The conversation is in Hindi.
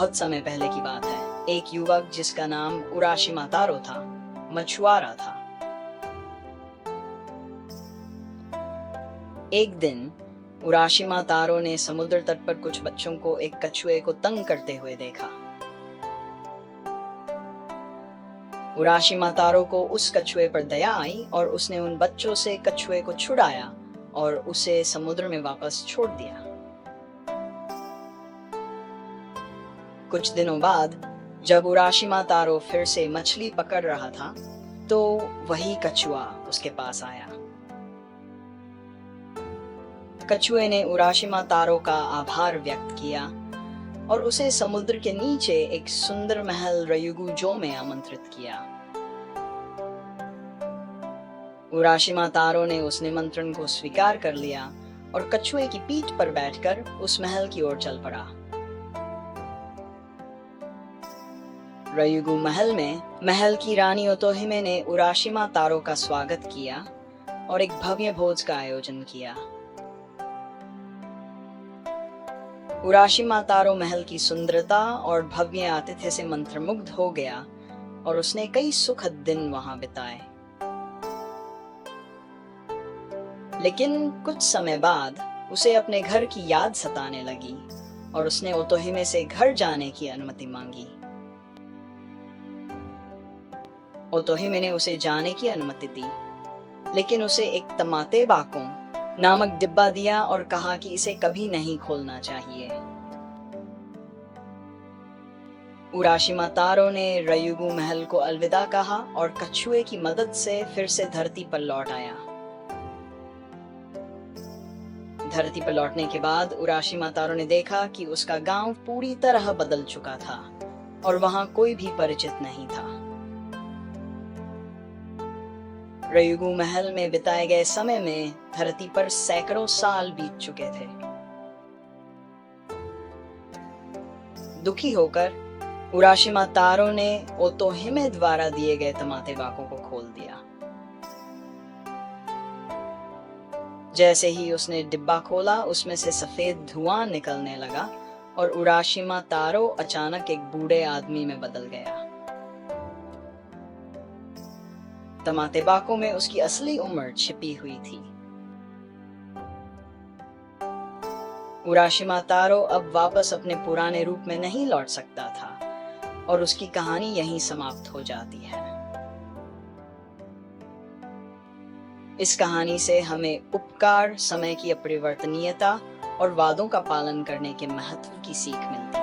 बहुत समय पहले की बात है। एक युवक जिसका नाम उराशिमा तारो था, मछुआरा था। एक दिन उराशिमा तारो ने समुद्र तट पर कुछ बच्चों को एक कछुए को तंग करते हुए देखा। उराशिमा तारो को उस कछुए पर दया आई और उसने उन बच्चों से कछुए को छुड़ाया और उसे समुद्र में वापस छोड़ दिया। कुछ दिनों बाद जब उराशिमा तारो फिर से मछली पकड़ रहा था, तो वही कछुआ उसके पास आया। कछुए ने उराशिमा तारो का आभार व्यक्त किया और उसे समुद्र के नीचे एक सुंदर महल रयुगुजो में आमंत्रित किया। उराशिमा तारो ने उस निमंत्रण को स्वीकार कर लिया और कछुए की पीठ पर बैठकर उस महल की ओर चल पड़ा। रयुगु महल में महल की रानी ओतोहिमे ने उराशिमा तारो का स्वागत किया और एक भव्य भोज का आयोजन किया। उराशिमा तारो महल की सुंदरता और भव्य आतिथ्य से मंत्रमुग्ध हो गया और उसने कई सुखद दिन वहां बिताए। लेकिन कुछ समय बाद उसे अपने घर की याद सताने लगी और उसने ओतोहिमे से घर जाने की अनुमति मांगी। ओतोहिमे ने उसे जाने की अनुमति दी, लेकिन उसे एक तमाते बाको नामक डिब्बा दिया और कहा कि इसे कभी नहीं खोलना चाहिए। उराशिमा तारो ने रयुगु महल को अलविदा कहा और कछुए की मदद से फिर से धरती पर लौट आया। धरती पर लौटने के बाद उराशिमा तारो ने देखा कि उसका गांव पूरी तरह बदल चुका था और वहां कोई भी परिचित नहीं था। रयुगु महल में बिताए गए समय में धरती पर सैकड़ों साल बीत चुके थे। दुखी होकर उराशिमा तारो ने ओतोहिमे द्वारा दिए गए तमाते बाको को खोल दिया। जैसे ही उसने डिब्बा खोला, उसमें से सफेद धुआं निकलने लगा और उराशिमा तारो अचानक एक बूढ़े आदमी में बदल गया। तमाते बाको में उसकी असली उम्र छिपी हुई थी। उराशिमा तारो अब वापस अपने पुराने रूप में नहीं लौट सकता था और उसकी कहानी यहीं समाप्त हो जाती है। इस कहानी से हमें उपकार, समय की अपरिवर्तनीयता और वादों का पालन करने के महत्व की सीख मिलती है।